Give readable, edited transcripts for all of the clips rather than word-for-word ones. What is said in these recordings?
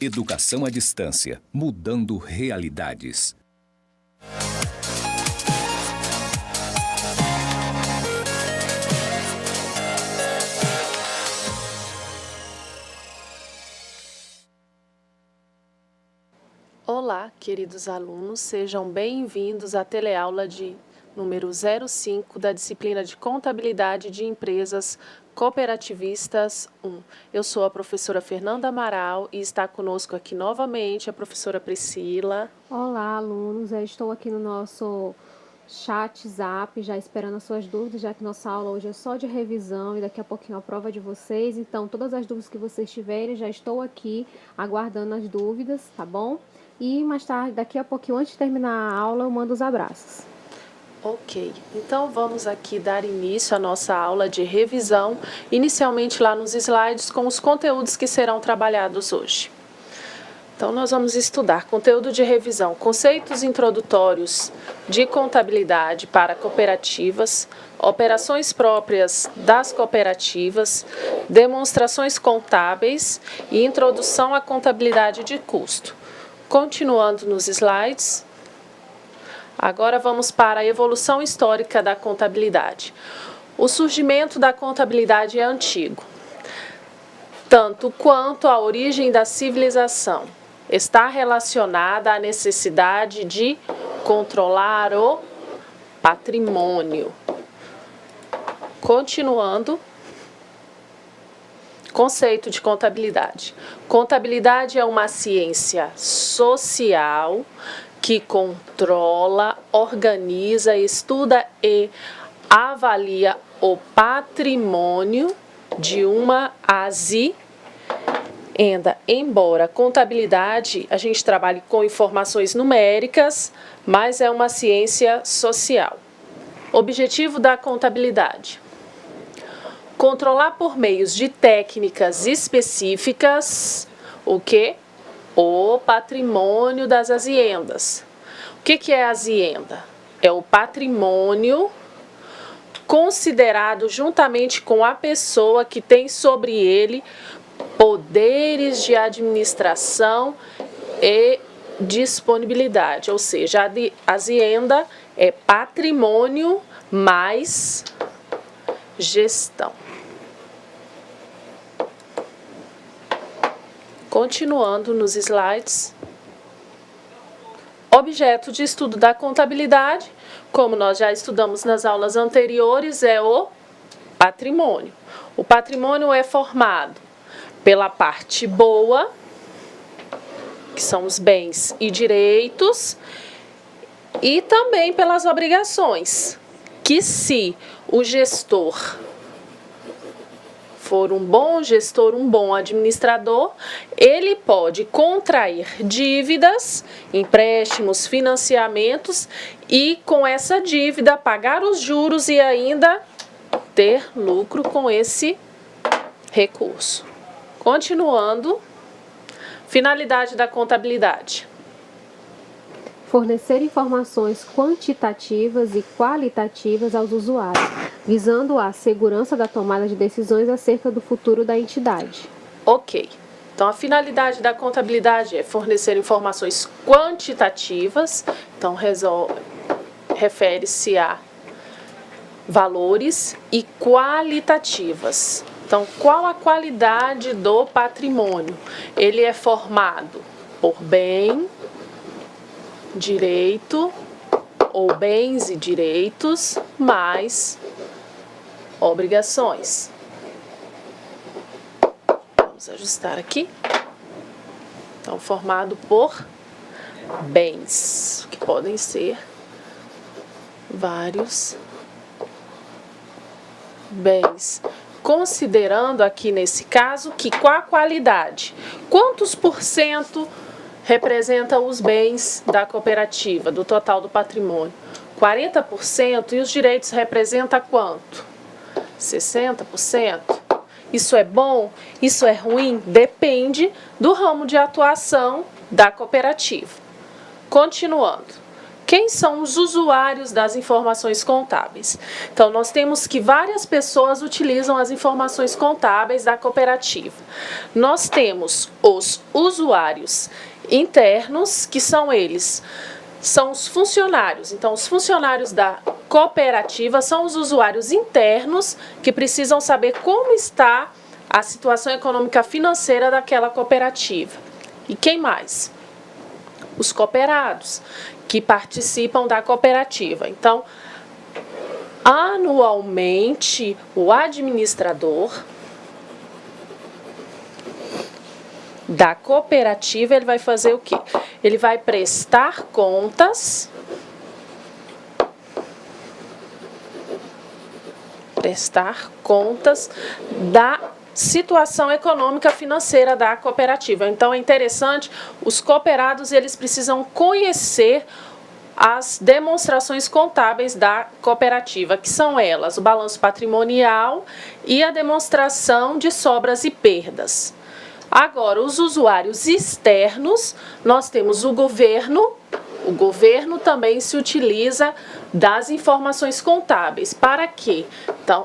Educação à distância, mudando realidades. Olá, queridos alunos, sejam bem-vindos à teleaula de número 05 da disciplina de Contabilidade de Empresas Cooperativistas 1. Eu sou a professora Fernanda Amaral e está conosco aqui novamente a professora Priscila. Olá, alunos, eu estou aqui no nosso chat Zap, já esperando as suas dúvidas, já que nossa aula hoje é só de revisão e daqui a pouquinho a prova de vocês. Então, todas as dúvidas que vocês tiverem, já estou aqui aguardando as dúvidas, tá bom? E mais tarde, daqui a pouquinho, antes de terminar a aula, eu mando os abraços. Ok, então vamos aqui dar início à nossa aula de revisão, inicialmente lá nos slides com os conteúdos que serão trabalhados hoje. Então, nós vamos estudar conteúdo de revisão, conceitos introdutórios de contabilidade para cooperativas, operações próprias das cooperativas, demonstrações contábeis e introdução à contabilidade de custo. Continuando nos slides, agora vamos para a evolução histórica da contabilidade. O surgimento da contabilidade é antigo, tanto quanto a origem da civilização. Está relacionada à necessidade de controlar o patrimônio. Continuando, conceito de contabilidade. Contabilidade é uma ciência social que controla, organiza, estuda e avalia o patrimônio de uma azienda. Embora contabilidade a gente trabalhe com informações numéricas, mas é uma ciência social. Objetivo da contabilidade: controlar por meios de técnicas específicas o quê? O patrimônio das aziendas. O que é azienda? É o patrimônio considerado juntamente com a pessoa que tem sobre ele poderes de administração e disponibilidade. Ou seja, a azienda é patrimônio mais gestão. Continuando nos slides, objeto de estudo da contabilidade, como nós já estudamos nas aulas anteriores, é o patrimônio. O patrimônio é formado pela parte boa, que são os bens e direitos, e também pelas obrigações, que se o gestor for um bom gestor, um bom administrador, ele pode contrair dívidas, empréstimos, financiamentos e com essa dívida pagar os juros e ainda ter lucro com esse recurso. Continuando, finalidade da contabilidade: Fornecer informações quantitativas e qualitativas aos usuários, visando a segurança da tomada de decisões acerca do futuro da entidade. Ok. Então, a finalidade da contabilidade é fornecer informações quantitativas, então refere-se a valores, e qualitativas. Então, qual a qualidade do patrimônio? Ele é formado por bem, direito ou bens e direitos mais obrigações. Vamos ajustar aqui. Então, formado por bens, que podem ser vários bens. Considerando aqui nesse caso que qual a qualidade? Quantos por cento representa os bens da cooperativa, do total do patrimônio? 40%. E os direitos representa quanto? 60%. Isso é bom? Isso é ruim? Depende do ramo de atuação da cooperativa. Continuando. Quem são os usuários das informações contábeis? Então, nós temos que várias pessoas utilizam as informações contábeis da cooperativa. Nós temos os usuários internos, que são eles, são os funcionários. Então, os funcionários da cooperativa são os usuários internos que precisam saber como está a situação econômica financeira daquela cooperativa. E quem mais? Os cooperados, que participam da cooperativa. Então, anualmente, o administrador da cooperativa, ele vai fazer o quê? Ele vai prestar contas, da situação econômica financeira da cooperativa. Então, é interessante, os cooperados, eles precisam conhecer as demonstrações contábeis da cooperativa, que são elas, o balanço patrimonial e a demonstração de sobras e perdas. Agora, os usuários externos, nós temos o governo. O governo também se utiliza das informações contábeis. Para quê? Então,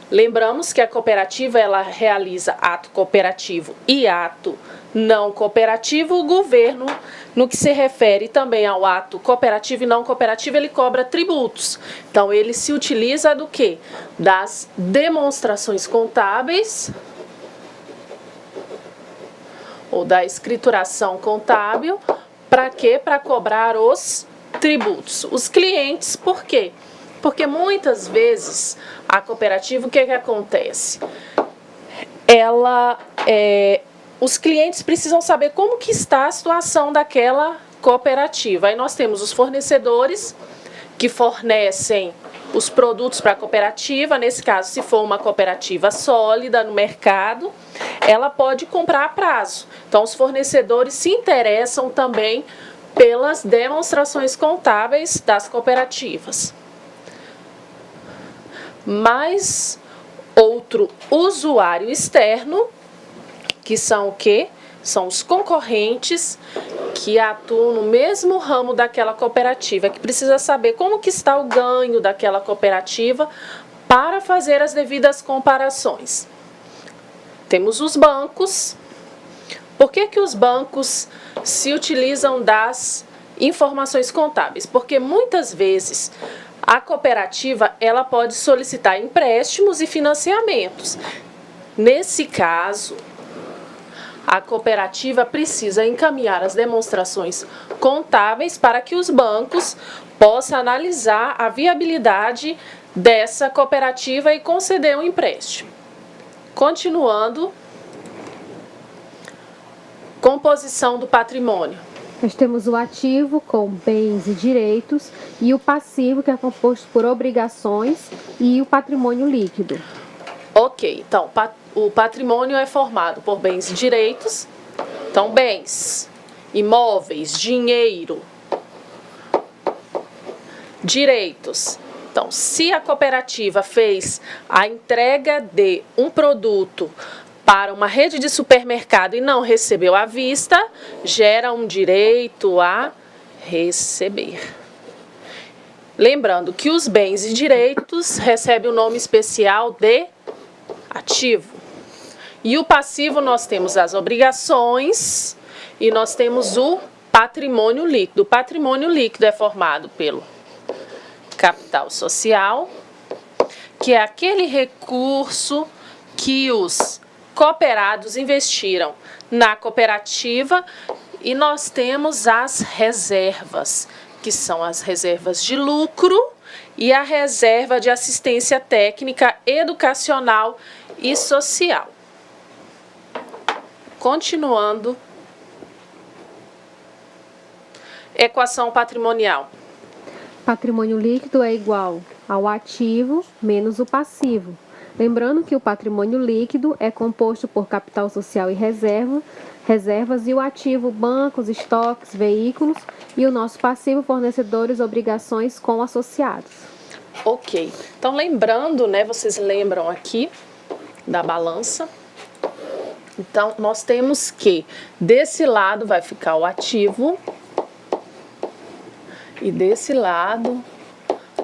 lembramos que a cooperativa, ela realiza ato cooperativo e ato não cooperativo. O governo, no que se refere também ao ato cooperativo e não cooperativo, ele cobra tributos. Então, ele se utiliza do quê? Das demonstrações contábeis ou da escrituração contábil. Para quê? Para cobrar os tributos. Os clientes, por quê? Porque muitas vezes a cooperativa, o que acontece? Os clientes precisam saber como que está a situação daquela cooperativa. Aí nós temos os fornecedores que fornecem os produtos para a cooperativa. Nesse caso, se for uma cooperativa sólida no mercado, ela pode comprar a prazo. Então, os fornecedores se interessam também pelas demonstrações contábeis das cooperativas. Mas outro usuário externo, que são o quê? São os concorrentes que atuam no mesmo ramo daquela cooperativa, que precisa saber como que está o ganho daquela cooperativa para fazer as devidas comparações. Temos os bancos. Por que que os bancos se utilizam das informações contábeis? Porque muitas vezes a cooperativa, ela pode solicitar empréstimos e financiamentos. Nesse caso, a cooperativa precisa encaminhar as demonstrações contábeis para que os bancos possam analisar a viabilidade dessa cooperativa e conceder um empréstimo. Continuando, composição do patrimônio. Nós temos o ativo com bens e direitos e o passivo, que é composto por obrigações, e o patrimônio líquido. Ok, então, o patrimônio é formado por bens e direitos. Então, bens, imóveis, dinheiro, direitos. Então, se a cooperativa fez a entrega de um produto para uma rede de supermercado e não recebeu à vista, gera um direito a receber. Lembrando que os bens e direitos recebem o nome especial de ativo. E o passivo, nós temos as obrigações e nós temos o patrimônio líquido. O patrimônio líquido é formado pelo capital social, que é aquele recurso que os cooperados investiram na cooperativa, e nós temos as reservas, que são as reservas de lucro e a reserva de assistência técnica, educacional e social. Continuando, equação patrimonial. Patrimônio líquido é igual ao ativo menos o passivo. Lembrando que o patrimônio líquido é composto por capital social e reservas, e o ativo, bancos, estoques, veículos, e o nosso passivo, fornecedores, obrigações com associados. Ok, então lembrando, né, vocês lembram aqui da balança. Então, nós temos que desse lado vai ficar o ativo E desse lado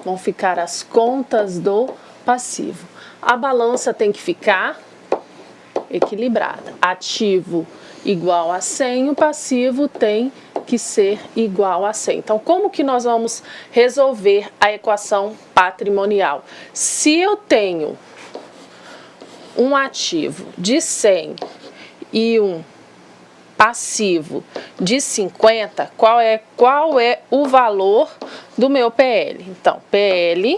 vão ficar as contas do passivo. A balança tem que ficar equilibrada. Ativo igual a 100, o passivo tem que ser igual a 100. Então, como que nós vamos resolver a equação patrimonial? Se eu tenho um ativo de 100 e um passivo de 50, qual é o valor do meu PL? Então, PL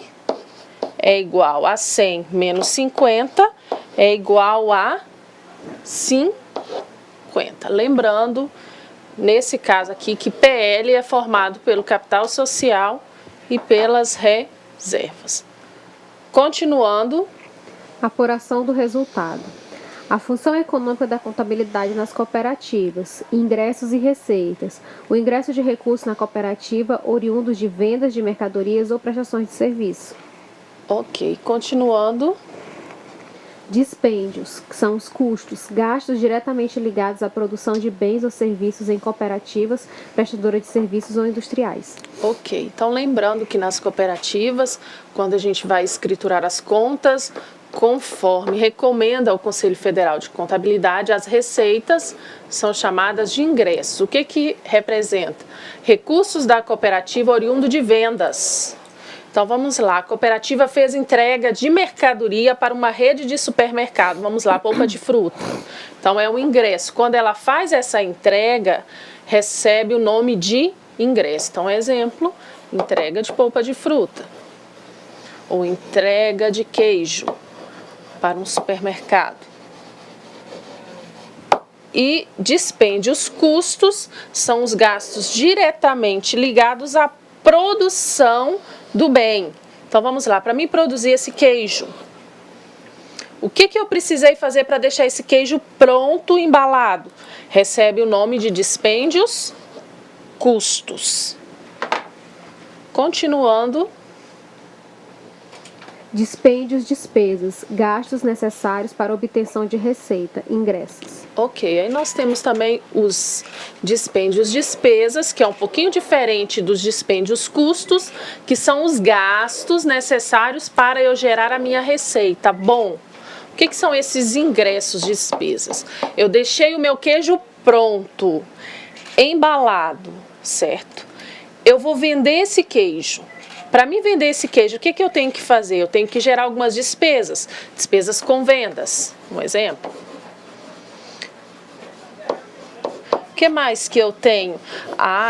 é igual a 100 menos 50 é igual a 50. Lembrando, nesse caso aqui, que PL é formado pelo capital social e pelas reservas. Continuando. Apuração do resultado. A função econômica da contabilidade nas cooperativas, ingressos e receitas. O ingresso de recursos na cooperativa oriundos de vendas de mercadorias ou prestações de serviço. Ok, continuando. Dispêndios, que são os custos, gastos diretamente ligados à produção de bens ou serviços em cooperativas, prestadoras de serviços ou industriais. Ok, então lembrando que nas cooperativas, quando a gente vai escriturar as contas, conforme recomenda o Conselho Federal de Contabilidade, as receitas são chamadas de ingressos. O que representa? Recursos da cooperativa oriundo de vendas. Então vamos lá, a cooperativa fez entrega de mercadoria para uma rede de supermercado, vamos lá, polpa de fruta. Então é um ingresso. Quando ela faz essa entrega, recebe o nome de ingresso. Então, exemplo, entrega de polpa de fruta ou entrega de queijo para um supermercado. E dispêndios, custos, são os gastos diretamente ligados à produção do bem. Então vamos lá, para mim produzir esse queijo, o que eu precisei fazer para deixar esse queijo pronto, embalado? Recebe o nome de dispêndios, custos. Continuando. Dispêndios, despesas, gastos necessários para obtenção de receita, ingressos. Ok, aí nós temos também os dispêndios, despesas, que é um pouquinho diferente dos dispêndios, custos, que são os gastos necessários para eu gerar a minha receita. Bom, o que são esses ingressos, despesas? Eu deixei o meu queijo pronto, embalado, certo? Eu vou vender esse queijo. Para mim vender esse queijo, o que eu tenho que fazer? Eu tenho que gerar algumas despesas. Despesas com vendas, um exemplo. O que mais que eu tenho?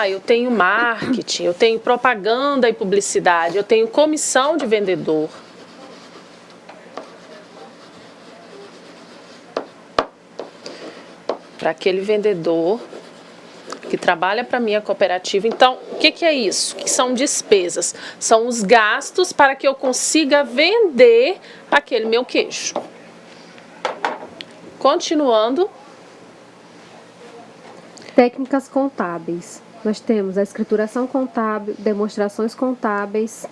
Eu tenho marketing, eu tenho propaganda e publicidade, eu tenho comissão de vendedor. Para aquele vendedor que trabalha para a minha cooperativa. Então, o que é isso? Que são despesas? São os gastos para que eu consiga vender aquele meu queijo. Continuando. Técnicas contábeis. Nós temos a escrituração contábil, demonstrações contábeis,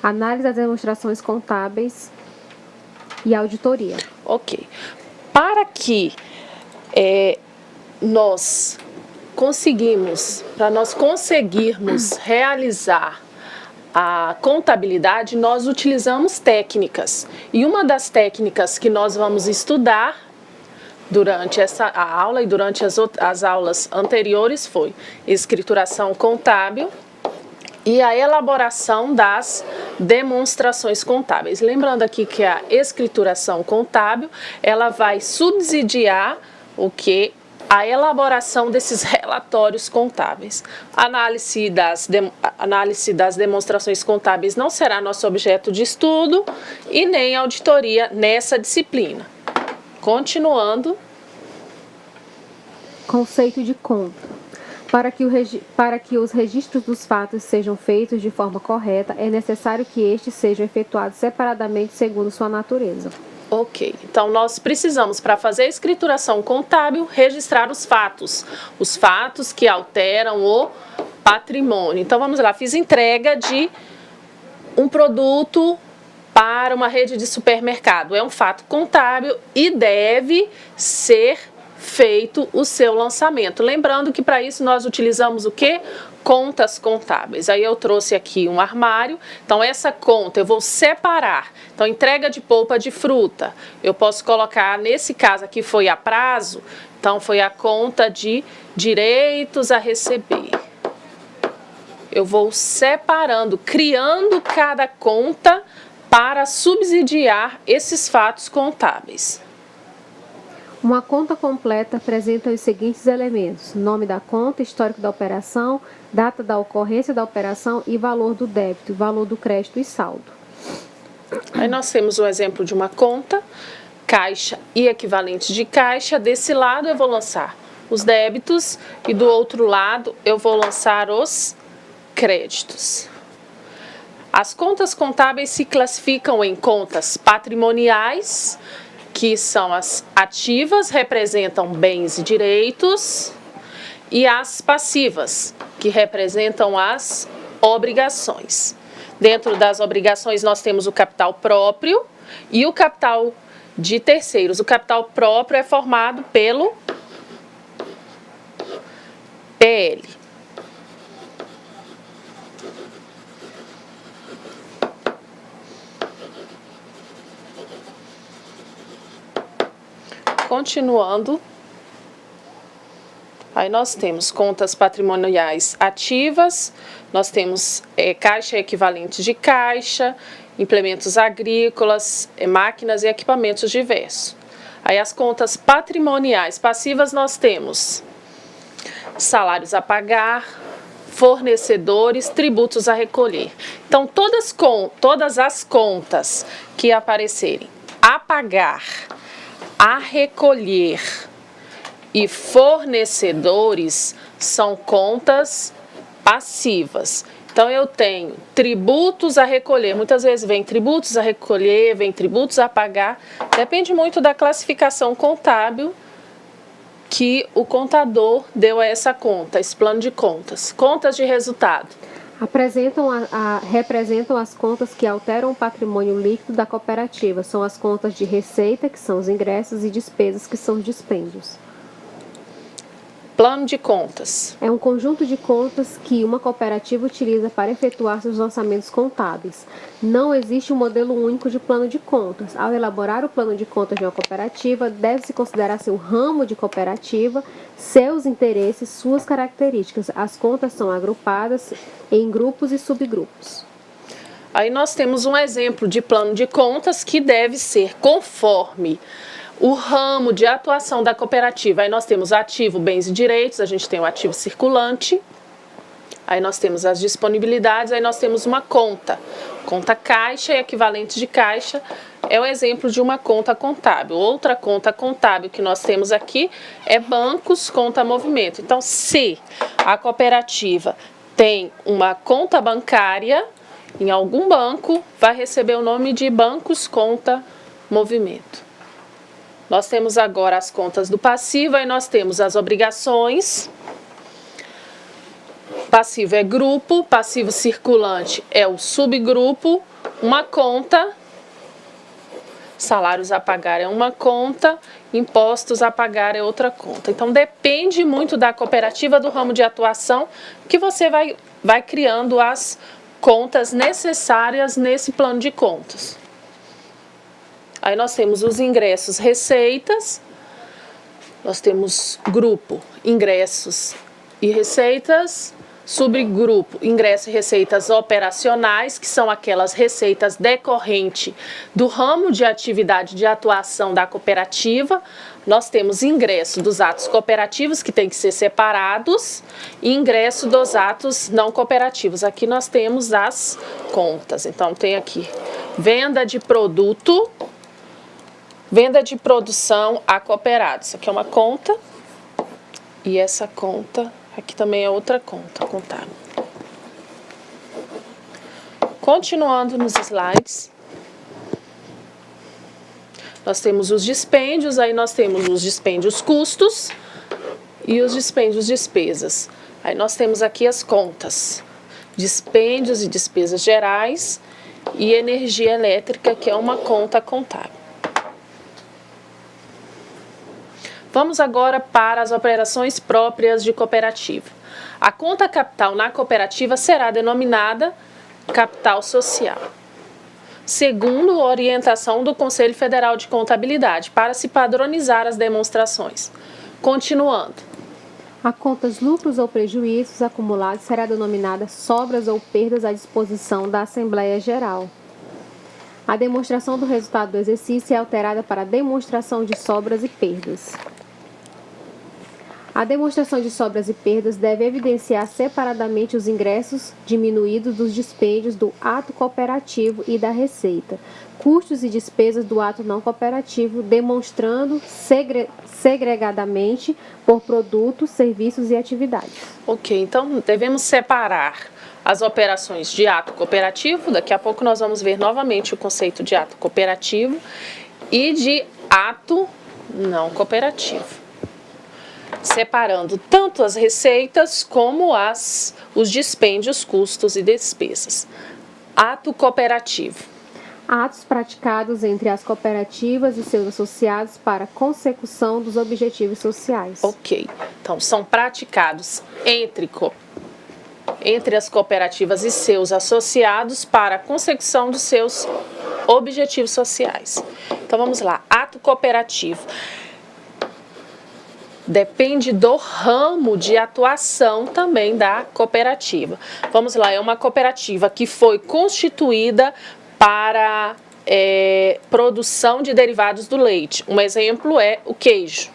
análise das demonstrações contábeis e auditoria. Ok. Para que nós conseguirmos realizar a contabilidade, nós utilizamos técnicas. E uma das técnicas que nós vamos estudar durante a aula e durante as aulas anteriores foi escrituração contábil e a elaboração das demonstrações contábeis. Lembrando aqui que a escrituração contábil, ela vai subsidiar a elaboração desses relatórios contábeis. Análise das demonstrações contábeis não será nosso objeto de estudo e nem auditoria nessa disciplina. Continuando. Conceito de conta. Para que os registros dos fatos sejam feitos de forma correta, é necessário que estes sejam efetuados separadamente segundo sua natureza. Ok, então nós precisamos, para fazer a escrituração contábil, registrar os fatos que alteram o patrimônio. Então vamos lá, fiz entrega de um produto para uma rede de supermercado. É um fato contábil e deve ser feito o seu lançamento. Lembrando que para isso nós utilizamos o quê? Contas contábeis. Aí eu trouxe aqui um armário, então essa conta eu vou separar. Então, entrega de polpa de fruta, eu posso colocar, nesse caso aqui foi a prazo, então foi a conta de direitos a receber. Eu vou separando, criando cada conta para subsidiar esses fatos contábeis. Uma conta completa apresenta os seguintes elementos: nome da conta, histórico da operação, data da ocorrência da operação e valor do débito, valor do crédito e saldo. Aí nós temos um exemplo de uma conta, caixa e equivalentes de caixa. Desse lado eu vou lançar os débitos e do outro lado eu vou lançar os créditos. As contas contábeis se classificam em contas patrimoniais, que são as ativas, representam bens e direitos, e as passivas, que representam as obrigações. Dentro das obrigações nós temos o capital próprio e o capital de terceiros. O capital próprio é formado pelo PL. Continuando, aí nós temos contas patrimoniais ativas, nós temos caixa e equivalentes de caixa, implementos agrícolas, máquinas e equipamentos diversos. Aí as contas patrimoniais passivas nós temos salários a pagar, fornecedores, tributos a recolher. Então todas as contas que aparecerem a pagar, a recolher e fornecedores são contas passivas. Então eu tenho tributos a recolher, muitas vezes vem tributos a recolher, vem tributos a pagar, depende muito da classificação contábil que o contador deu a essa conta, esse plano de contas. Contas de resultado. Representam as contas que alteram o patrimônio líquido da cooperativa. São as contas de receita, que são os ingressos, e despesas, que são os dispêndios. Plano de contas. É um conjunto de contas que uma cooperativa utiliza para efetuar seus lançamentos contábeis. Não existe um modelo único de plano de contas. Ao elaborar o plano de contas de uma cooperativa, deve-se considerar seu ramo de cooperativa, seus interesses, suas características. As contas são agrupadas em grupos e subgrupos. Aí nós temos um exemplo de plano de contas que deve ser conforme o ramo de atuação da cooperativa. Aí nós temos ativo, bens e direitos, a gente tem o ativo circulante, aí nós temos as disponibilidades, aí nós temos uma conta caixa e equivalentes de caixa, é o exemplo de uma conta contábil. Outra conta contábil que nós temos aqui é bancos, conta movimento. Então, se a cooperativa tem uma conta bancária em algum banco, vai receber o nome de bancos, conta movimento. Nós temos agora as contas do passivo, aí nós temos as obrigações. Passivo é grupo, passivo circulante é o subgrupo, uma conta, salários a pagar é uma conta, impostos a pagar é outra conta. Então depende muito da cooperativa, do ramo de atuação, que você vai criando as contas necessárias nesse plano de contas. Aí nós temos os ingressos, receitas, nós temos grupo, ingressos e receitas, subgrupo, ingressos e receitas operacionais, que são aquelas receitas decorrentes do ramo de atividade de atuação da cooperativa. Nós temos ingresso dos atos cooperativos, que tem que ser separados, e ingresso dos atos não cooperativos. Aqui nós temos as contas. Então tem aqui venda de produto, venda de produção a cooperados. Isso aqui é uma conta e essa conta aqui também é outra conta contábil. Continuando nos slides, nós temos os dispêndios, aí nós temos os dispêndios custos e os dispêndios despesas. Aí nós temos aqui as contas, dispêndios e despesas gerais e energia elétrica, que é uma conta contábil. Vamos agora para as operações próprias de cooperativa. A conta capital na cooperativa será denominada capital social, segundo a orientação do Conselho Federal de Contabilidade, para se padronizar as demonstrações. Continuando. A contas lucros ou prejuízos acumulados será denominada sobras ou perdas à disposição da Assembleia Geral. A demonstração do resultado do exercício é alterada para a demonstração de sobras e perdas. A demonstração de sobras e perdas deve evidenciar separadamente os ingressos diminuídos dos dispêndios do ato cooperativo e da receita, custos e despesas do ato não cooperativo, demonstrando segregadamente por produtos, serviços e atividades. Ok, então devemos separar as operações de ato cooperativo, daqui a pouco nós vamos ver novamente o conceito de ato cooperativo, e de ato não cooperativo, separando tanto as receitas como os dispêndios, custos e despesas. Ato cooperativo. Atos praticados entre as cooperativas e seus associados para consecução dos objetivos sociais. Ok, então são praticados entre as cooperativas e seus associados para a consecução dos seus objetivos sociais. Então vamos lá, ato cooperativo. Depende do ramo de atuação também da cooperativa. Vamos lá, é uma cooperativa que foi constituída para produção de derivados do leite. Um exemplo é o queijo.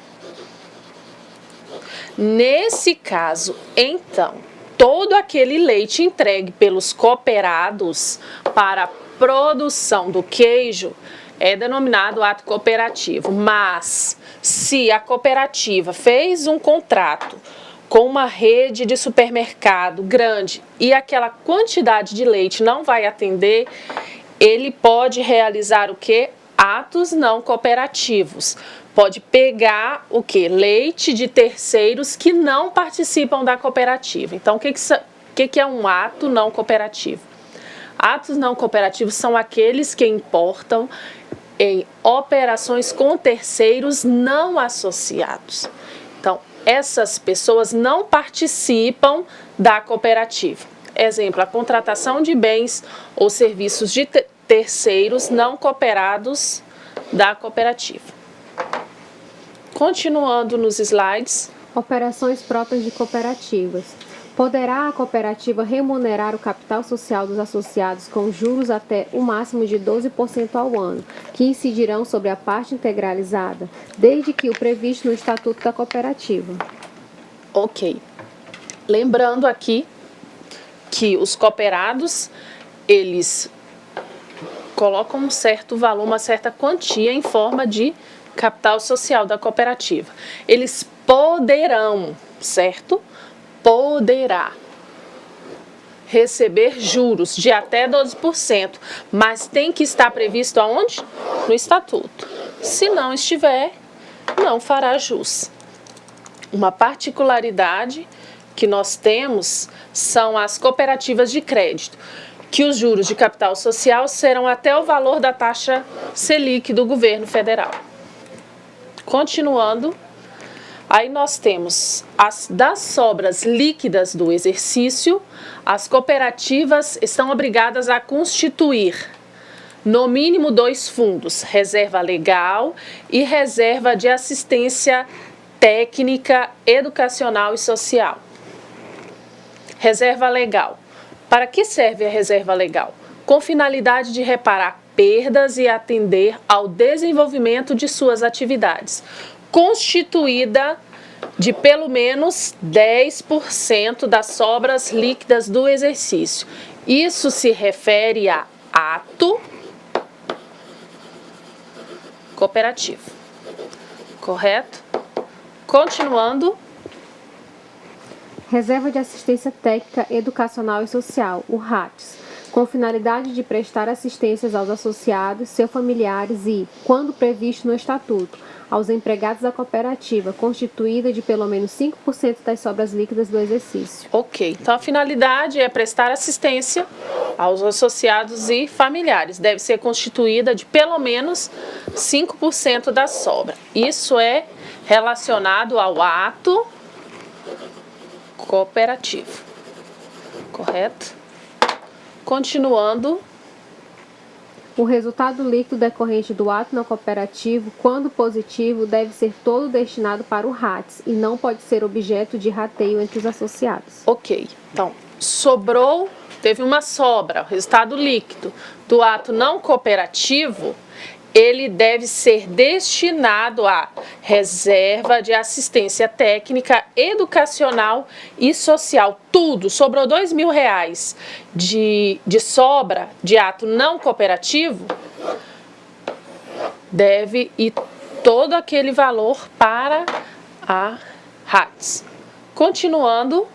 Nesse caso, então, todo aquele leite entregue pelos cooperados para a produção do queijo é denominado ato cooperativo, mas se a cooperativa fez um contrato com uma rede de supermercado grande e aquela quantidade de leite não vai atender, ele pode realizar o quê? Atos não cooperativos. Pode pegar o quê? Leite de terceiros que não participam da cooperativa. Então, o que é um ato não cooperativo? Atos não cooperativos são aqueles que importam em operações com terceiros não associados. Então, essas pessoas não participam da cooperativa. Exemplo, a contratação de bens ou serviços de terceiros não cooperados da cooperativa. Continuando nos slides. Operações próprias de cooperativas. Poderá a cooperativa remunerar o capital social dos associados com juros até o máximo de 12% ao ano, que incidirão sobre a parte integralizada, desde que o previsto no Estatuto da Cooperativa. Ok. Lembrando aqui que os cooperados, eles colocam um certo valor, uma certa quantia em forma de capital social da cooperativa. Eles poderão, certo? Poderá receber juros de até 12%, mas tem que estar previsto aonde? No Estatuto. Se não estiver, não fará jus. Uma particularidade que nós temos são as cooperativas de crédito, que os juros de capital social serão até o valor da taxa Selic do governo federal. Continuando. Aí nós temos das sobras líquidas do exercício, as cooperativas estão obrigadas a constituir no mínimo 2 fundos, reserva legal e reserva de assistência técnica, educacional e social. Reserva legal. Para que serve a reserva legal? Com finalidade de reparar perdas e atender ao desenvolvimento de suas atividades, constituída de pelo menos 10% das sobras líquidas do exercício. Isso se refere a ato cooperativo. Correto? Continuando. Reserva de Assistência Técnica, Educacional e Social, o RATS, com finalidade de prestar assistências aos associados, seus familiares e, quando previsto no Estatuto, aos empregados da cooperativa, constituída de pelo menos 5% das sobras líquidas do exercício. Ok, então a finalidade é prestar assistência aos associados e familiares. Deve ser constituída de pelo menos 5% da sobra. Isso é relacionado ao ato cooperativo. Correto? Continuando. O resultado líquido decorrente do ato não cooperativo, quando positivo, deve ser todo destinado para o RATS e não pode ser objeto de rateio entre os associados. Ok. Então, sobrou, teve uma sobra, o resultado líquido do ato não cooperativo, ele deve ser destinado à reserva de assistência técnica, educacional e social. Tudo, sobrou R$2.000 de sobra de ato não cooperativo, deve ir todo aquele valor para a RATS. Continuando.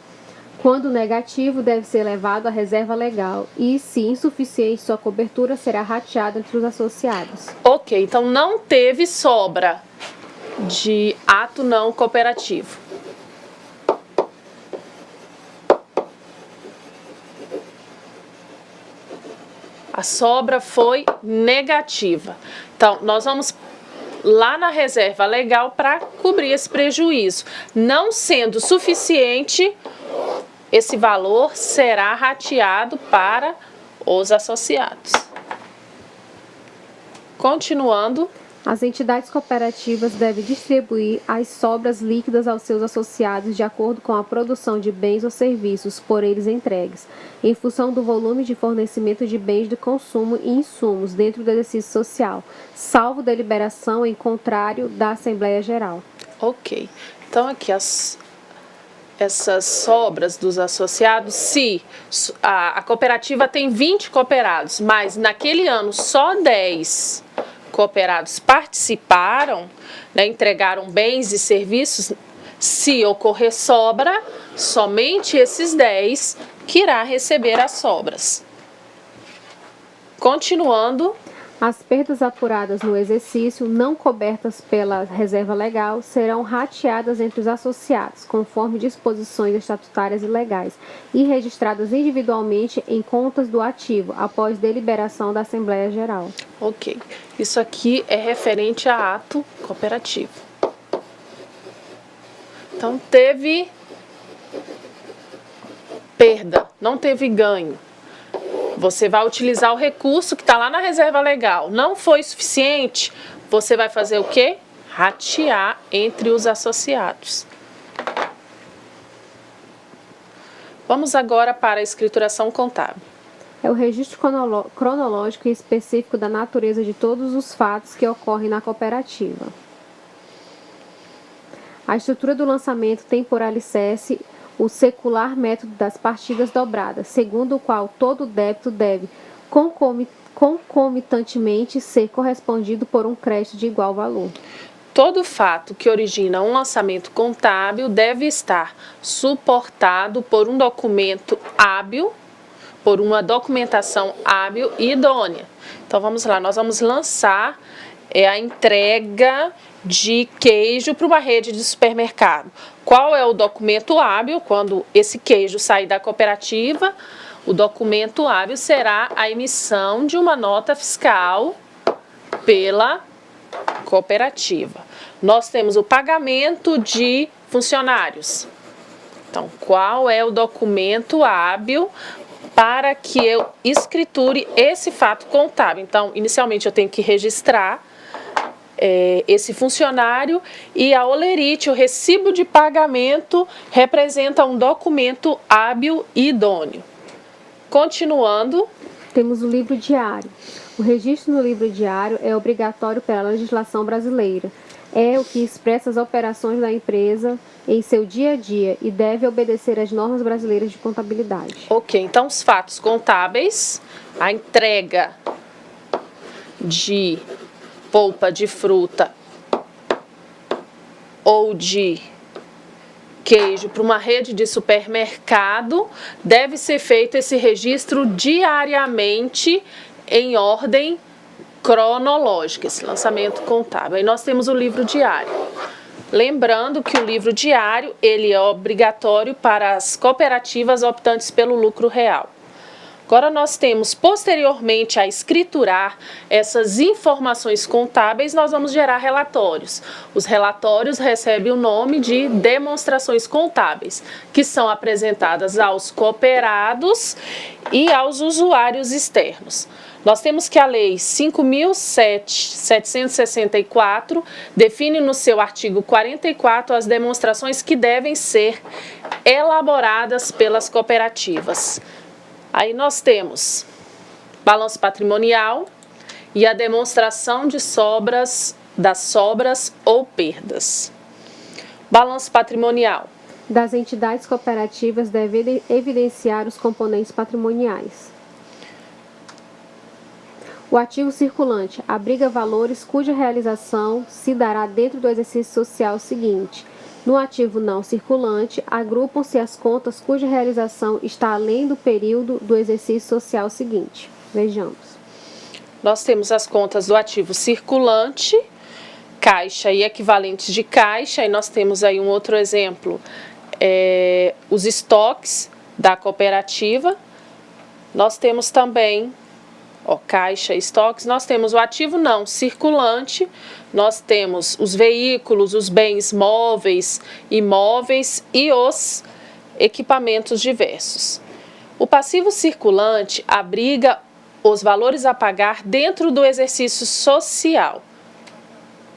Quando negativo, deve ser levado à reserva legal e, se insuficiente sua cobertura, será rateado entre os associados. Ok, então não teve sobra de ato não cooperativo. A sobra foi negativa. Então, nós vamos lá na reserva legal para cobrir esse prejuízo. Não sendo suficiente, esse valor será rateado para os associados. Continuando. As entidades cooperativas devem distribuir as sobras líquidas aos seus associados de acordo com a produção de bens ou serviços por eles entregues, em função do volume de fornecimento de bens de consumo e insumos dentro do exercício social, salvo deliberação em contrário da Assembleia Geral. Ok. Então, aqui essas sobras dos associados, se a cooperativa tem 20 cooperados, mas naquele ano só 10 cooperados participaram, né, entregaram bens e serviços, se ocorrer sobra, somente esses 10 que irá receber as sobras. Continuando. As perdas apuradas no exercício, não cobertas pela reserva legal, serão rateadas entre os associados, conforme disposições estatutárias e legais, e registradas individualmente em contas do ativo, após deliberação da Assembleia Geral. Ok. Isso aqui é referente a ato cooperativo. Então, teve perda, não teve ganho. Você vai utilizar o recurso que está lá na reserva legal. Não foi suficiente, você vai fazer o quê? Ratear entre os associados. Vamos agora para a escrituração contábil. É o registro cronológico e específico da natureza de todos os fatos que ocorrem na cooperativa. A estrutura do lançamento tem por alicerce o secular método das partidas dobradas, segundo o qual todo débito deve concomitantemente ser correspondido por um crédito de igual valor. Todo fato que origina um lançamento contábil deve estar suportado por um documento hábil, por uma documentação hábil e idônea. Então vamos lá, nós vamos lançar a entrega de queijo para uma rede de supermercado. Qual é o documento hábil? Quando esse queijo sair da cooperativa, o documento hábil será a emissão de uma nota fiscal pela cooperativa. Nós temos o pagamento de funcionários. Então, qual é o documento hábil para que eu escriture esse fato contábil? Então, inicialmente eu tenho que registrar esse funcionário e a olerite, o recibo de pagamento, representa um documento hábil e idôneo. Continuando. Temos o livro diário. O registro no livro diário é obrigatório pela legislação brasileira. É o que expressa as operações da empresa em seu dia a dia e deve obedecer às normas brasileiras de contabilidade. Ok, então os fatos contábeis, a entrega de polpa de fruta ou de queijo para uma rede de supermercado, deve ser feito esse registro diariamente em ordem cronológica, esse lançamento contábil. Aí nós temos o livro diário. Lembrando que o livro diário, ele é obrigatório para as cooperativas optantes pelo lucro real. Agora nós temos, posteriormente a escriturar essas informações contábeis, nós vamos gerar relatórios. Os relatórios recebem o nome de demonstrações contábeis, que são apresentadas aos cooperados e aos usuários externos. Nós temos que a Lei 5.764 define no seu artigo 44 as demonstrações que devem ser elaboradas pelas cooperativas. Aí nós temos balanço patrimonial e a demonstração de das sobras ou perdas. Balanço patrimonial. Das entidades cooperativas deve evidenciar os componentes patrimoniais. O ativo circulante abriga valores cuja realização se dará dentro do exercício social seguinte. No ativo não circulante, agrupam-se as contas cuja realização está além do período do exercício social seguinte. Vejamos. Nós temos as contas do ativo circulante, caixa e equivalentes de caixa, e nós temos aí um outro exemplo, os estoques da cooperativa. Nós temos também caixa e estoques, nós temos o ativo não circulante, nós temos os veículos, os bens móveis, imóveis e os equipamentos diversos. O passivo circulante abriga os valores a pagar dentro do exercício social.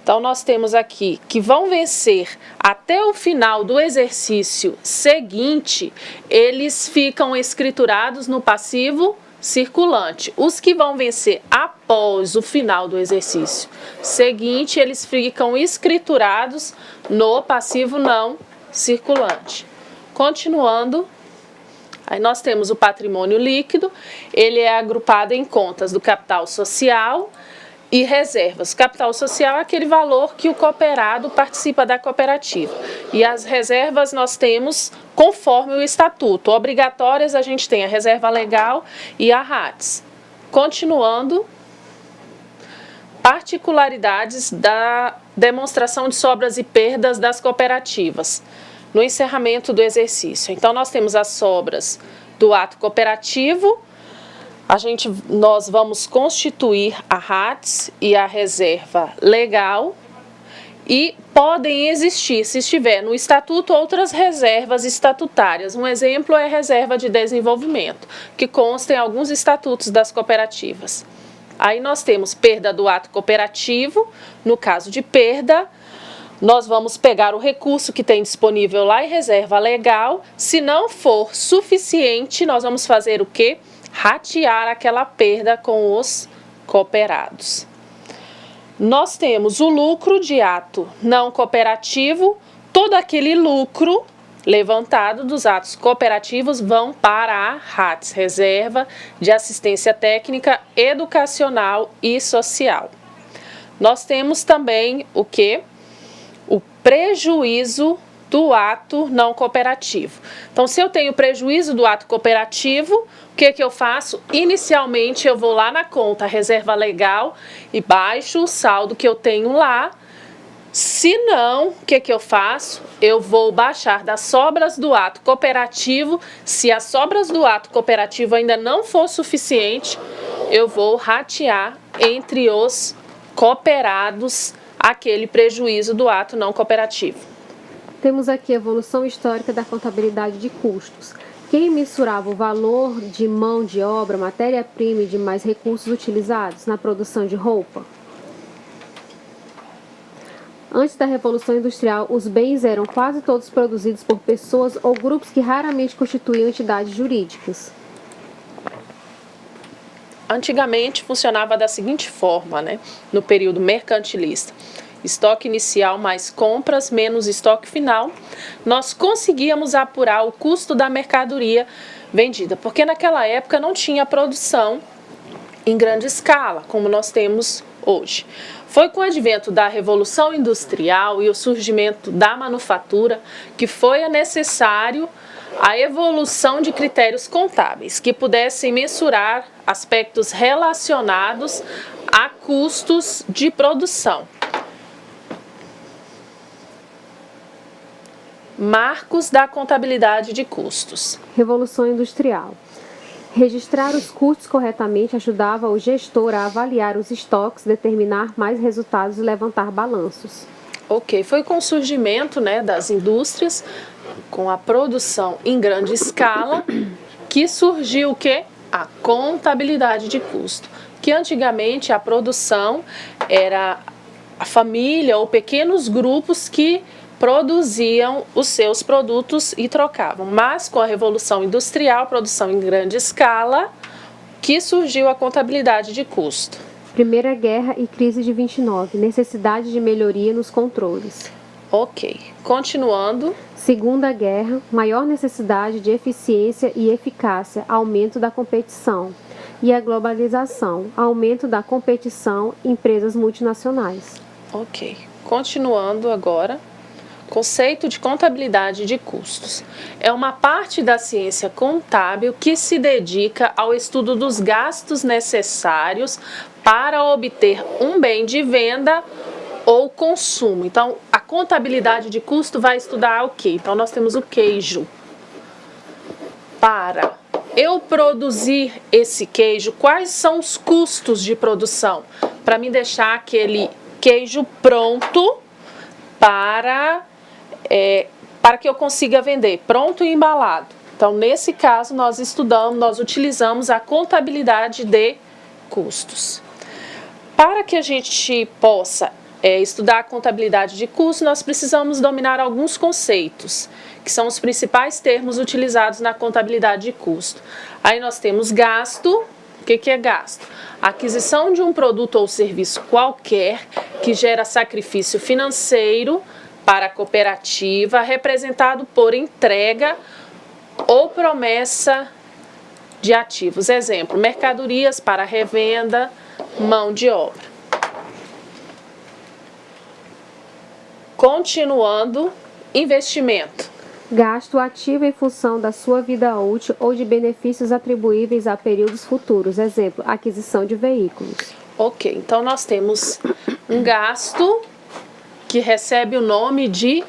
Então, nós temos aqui que vão vencer até o final do exercício seguinte, eles ficam escriturados no passivo circulante. Os que vão vencer após o final do exercício seguinte, eles ficam escriturados no passivo não circulante. Continuando, aí nós temos o patrimônio líquido, ele é agrupado em contas do capital social e reservas. Capital social é aquele valor que o cooperado participa da cooperativa. E as reservas nós temos conforme o estatuto. Obrigatórias a gente tem a reserva legal e a RATS. Continuando, particularidades da demonstração de sobras e perdas das cooperativas no encerramento do exercício. Então, nós temos as sobras do ato cooperativo. Nós vamos constituir a RATS e a reserva legal e podem existir, se estiver no estatuto, outras reservas estatutárias. Um exemplo é a reserva de desenvolvimento, que consta em alguns estatutos das cooperativas. Aí nós temos perda do ato cooperativo. No caso de perda, nós vamos pegar o recurso que tem disponível lá em reserva legal. Se não for suficiente, nós vamos fazer o quê? Ratear aquela perda com os cooperados. Nós temos o lucro de ato não cooperativo. Todo aquele lucro levantado dos atos cooperativos vão para a RATS, Reserva de Assistência Técnica, Educacional e Social. Nós temos também o quê? O prejuízo do ato não cooperativo. Então, se eu tenho prejuízo do ato cooperativo, o que eu faço? Inicialmente, eu vou lá na conta reserva legal e baixo o saldo que eu tenho lá. Se não, o que eu faço? Eu vou baixar das sobras do ato cooperativo. Se as sobras do ato cooperativo ainda não for suficiente, eu vou ratear entre os cooperados aquele prejuízo do ato não cooperativo. Temos aqui a evolução histórica da contabilidade de custos. Quem mensurava o valor de mão de obra, matéria-prima e demais recursos utilizados na produção de roupa? Antes da Revolução Industrial, os bens eram quase todos produzidos por pessoas ou grupos que raramente constituíam entidades jurídicas. Antigamente funcionava da seguinte forma, no período mercantilista. Estoque inicial mais compras menos estoque final, nós conseguíamos apurar o custo da mercadoria vendida, porque naquela época não tinha produção em grande escala, como nós temos hoje. Foi com o advento da Revolução Industrial e o surgimento da manufatura que foi necessário a evolução de critérios contábeis que pudessem mensurar aspectos relacionados a custos de produção. Marcos da contabilidade de custos. Revolução Industrial. Registrar os custos corretamente ajudava o gestor a avaliar os estoques, determinar mais resultados e levantar balanços. Ok, foi com o surgimento, né, das indústrias, com a produção em grande escala, que surgiu o quê? A contabilidade de custo. Que antigamente a produção era a família ou pequenos grupos que produziam os seus produtos e trocavam. Mas com a Revolução Industrial, produção em grande escala, que surgiu a contabilidade de custo. Primeira Guerra e crise de 29, necessidade de melhoria nos controles. Ok, continuando. Segunda Guerra, maior necessidade de eficiência e eficácia, aumento da competição. E a globalização, aumento da competição, empresas multinacionais. Ok, continuando agora. Conceito de contabilidade de custos. É uma parte da ciência contábil que se dedica ao estudo dos gastos necessários para obter um bem de venda ou consumo. Então, a contabilidade de custo vai estudar o quê? Então, nós temos o queijo. Para eu produzir esse queijo, quais são os custos de produção? Para me deixar aquele queijo pronto para que eu consiga vender, pronto e embalado. Então, nesse caso, nós utilizamos a contabilidade de custos. Para que a gente possa estudar a contabilidade de custos, nós precisamos dominar alguns conceitos, que são os principais termos utilizados na contabilidade de custo. Aí nós temos gasto. O que é gasto? A aquisição de um produto ou serviço qualquer que gera sacrifício financeiro para a cooperativa, representado por entrega ou promessa de ativos. Exemplo, mercadorias para revenda, mão de obra. Continuando, investimento. Gasto ativo em função da sua vida útil ou de benefícios atribuíveis a períodos futuros. Exemplo, aquisição de veículos. Ok, então nós temos um gasto que recebe o nome de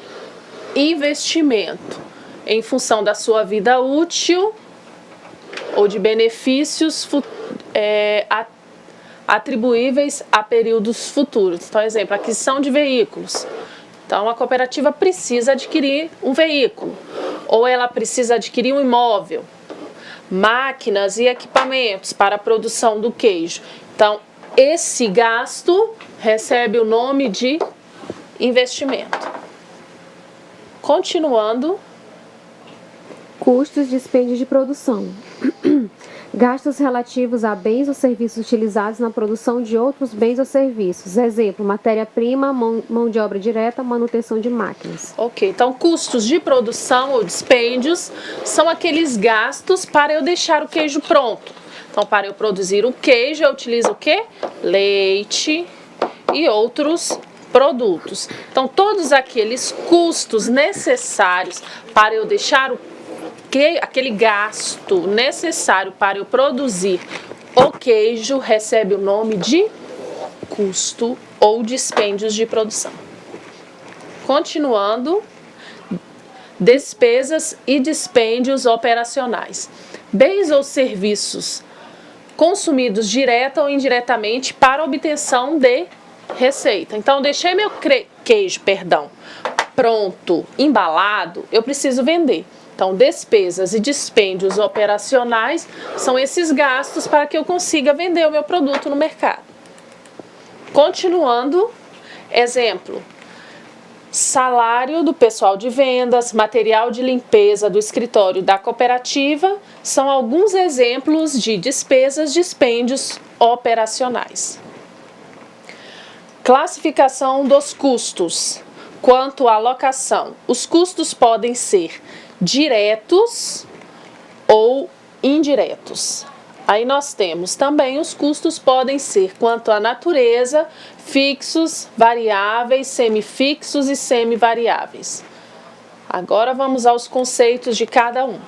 investimento em função da sua vida útil ou de benefícios atribuíveis a períodos futuros. Então, exemplo, aquisição de veículos. Então, a cooperativa precisa adquirir um veículo ou ela precisa adquirir um imóvel, máquinas e equipamentos para a produção do queijo. Então, esse gasto recebe o nome de investimento. Continuando. Custos, dispêndios de produção. Gastos relativos a bens ou serviços utilizados na produção de outros bens ou serviços. Exemplo, matéria-prima, mão de obra direta, manutenção de máquinas. Ok, então custos de produção ou dispêndios são aqueles gastos para eu deixar o queijo pronto. Então, para eu produzir o queijo, eu utilizo o quê? Leite e outros produtos. Então, todos aqueles custos necessários para eu deixar aquele gasto necessário para eu produzir o queijo recebe o nome de custo ou dispêndios de produção. Continuando, despesas e dispêndios operacionais. Bens ou serviços consumidos direta ou indiretamente para obtenção de receita. Então, deixei meu queijo, pronto, embalado, eu preciso vender. Então, despesas e dispêndios operacionais são esses gastos para que eu consiga vender o meu produto no mercado. Continuando, exemplo, salário do pessoal de vendas, material de limpeza do escritório da cooperativa, são alguns exemplos de despesas, dispêndios operacionais. Classificação dos custos. Quanto à alocação, os custos podem ser diretos ou indiretos. Aí nós temos também os custos podem ser quanto à natureza, fixos, variáveis, semifixos e semivariáveis. Agora vamos aos conceitos de cada um.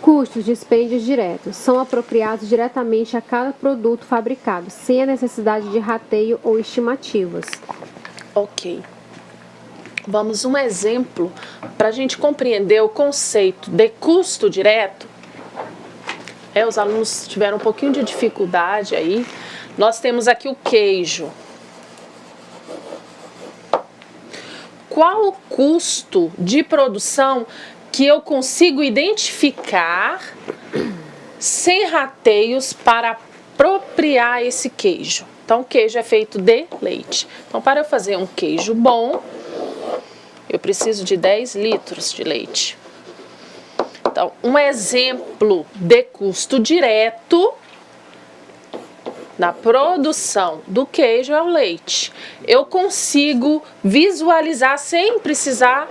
Custos, dispêndios diretos, são apropriados diretamente a cada produto fabricado, sem a necessidade de rateio ou estimativas. Ok. Vamos um exemplo para a gente compreender o conceito de custo direto. Os alunos tiveram um pouquinho de dificuldade aí. Nós temos aqui o queijo. Qual o custo de produção que eu consigo identificar sem rateios para apropriar esse queijo? Então, o queijo é feito de leite. Então, para eu fazer um queijo bom, eu preciso de 10 litros de leite. Então, um exemplo de custo direto na produção do queijo é o leite. Eu consigo visualizar sem precisar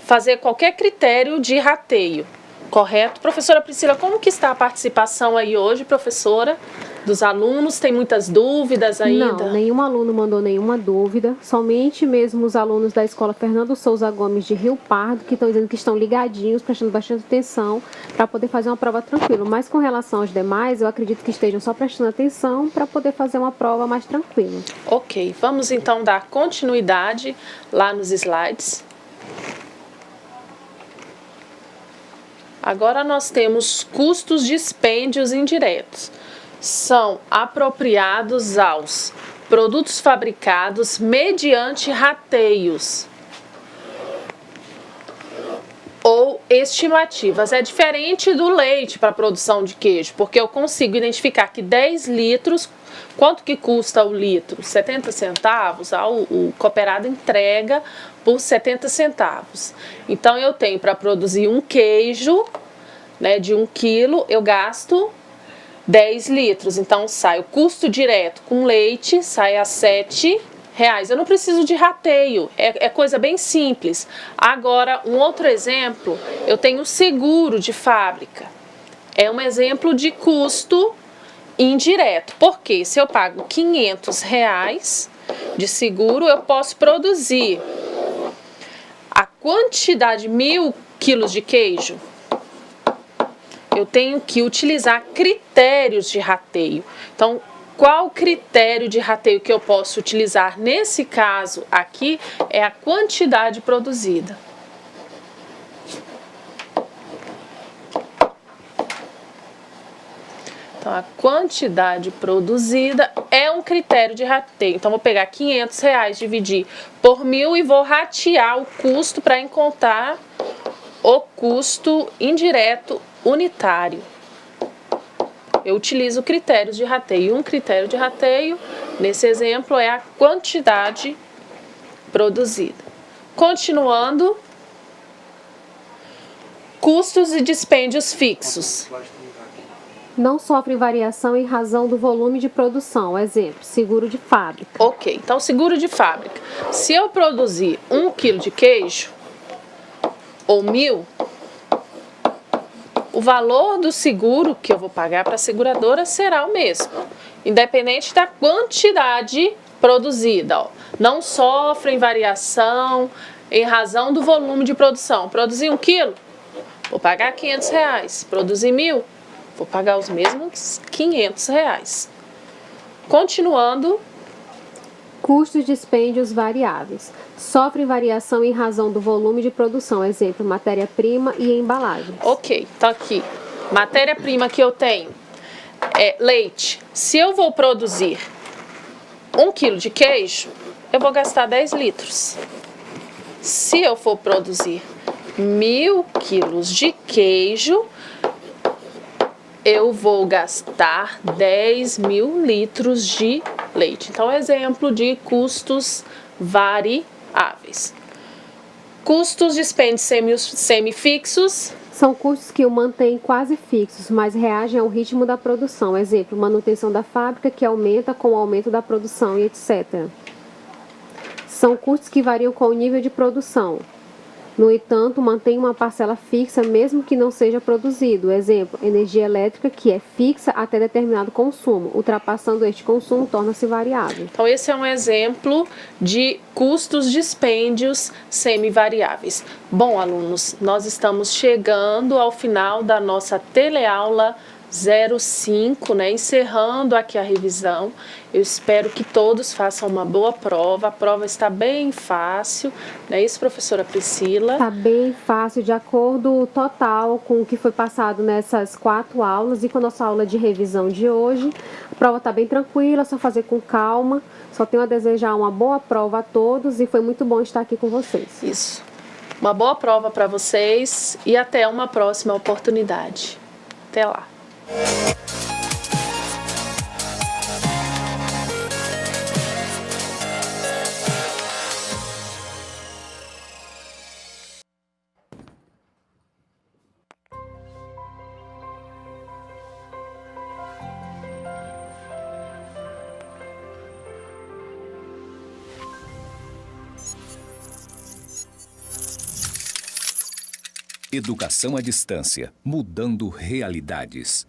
fazer qualquer critério de rateio. Correto? Professora Priscila, como que está a participação aí hoje, professora, dos alunos? Tem muitas dúvidas ainda? Não, nenhum aluno mandou nenhuma dúvida, somente mesmo os alunos da escola Fernando Souza Gomes de Rio Pardo, que estão dizendo que estão ligadinhos, prestando bastante atenção, para poder fazer uma prova tranquila. Mas com relação aos demais, eu acredito que estejam só prestando atenção para poder fazer uma prova mais tranquila. Ok, vamos então dar continuidade lá nos slides. Agora nós temos custos dispêndios indiretos. São apropriados aos produtos fabricados mediante rateios ou estimativas. É diferente do leite para a produção de queijo, porque eu consigo identificar que 10 litros, quanto que custa o litro? 70 centavos, o cooperado entrega por 70 centavos. Então, eu tenho para produzir um queijo, né, de 1 quilo, eu gasto 10 litros. Então, sai o custo direto com leite, sai a R$7. Eu não preciso de rateio, é coisa bem simples. Agora, um outro exemplo, eu tenho seguro de fábrica. É um exemplo de custo indireto, porque se eu pago R$500 de seguro, eu posso produzir a quantidade 1.000 quilos de queijo. Eu tenho que utilizar critérios de rateio. Então, qual critério de rateio que eu posso utilizar nesse caso aqui é a quantidade produzida. Então, a quantidade produzida é um critério de rateio. Então, vou pegar R$500, dividir por 1.000 e vou ratear o custo para encontrar o custo indireto unitário. Eu utilizo critérios de rateio. Um critério de rateio, nesse exemplo, é a quantidade produzida. Continuando, custos e dispêndios fixos. Não sofrem variação em razão do volume de produção. Exemplo, seguro de fábrica. Ok, então seguro de fábrica. Se eu produzir 1 quilo de queijo, ou 1.000, o valor do seguro que eu vou pagar para a seguradora será o mesmo, independente da quantidade produzida. Ó. Não sofrem variação em razão do volume de produção. Produzir 1 quilo, vou pagar R$500. Produzir 1.000, vou pagar os mesmos R$500. Continuando. Custos e dispêndios variáveis. Sofrem variação em razão do volume de produção. Exemplo, matéria-prima e embalagem. Ok, tá aqui. Matéria-prima que eu tenho é leite. Se eu vou produzir 1 quilo de queijo, eu vou gastar 10 litros. Se eu for produzir 1.000 quilos de queijo, eu vou gastar 10.000 litros de leite. Então, exemplo de custos variáveis. Custos dispêndios semifixos. São custos que o mantêm quase fixos, mas reagem ao ritmo da produção. Exemplo, manutenção da fábrica que aumenta com o aumento da produção e etc. São custos que variam com o nível de produção. No entanto, mantém uma parcela fixa mesmo que não seja produzido. Exemplo, energia elétrica que é fixa até determinado consumo. Ultrapassando este consumo, torna-se variável. Então, esse é um exemplo de custos dispêndios semivariáveis. Bom, alunos, nós estamos chegando ao final da nossa teleaula 05, né? Encerrando aqui a revisão. Eu espero que todos façam uma boa prova. A prova está bem fácil, não é isso, professora Priscila? Está bem fácil, de acordo total com o que foi passado nessas 4 aulas e com a nossa aula de revisão de hoje. A prova está bem tranquila, só fazer com calma. Só tenho a desejar uma boa prova a todos e foi muito bom estar aqui com vocês. Isso. Uma boa prova para vocês e até uma próxima oportunidade. Até lá. Educação à distância, mudando realidades.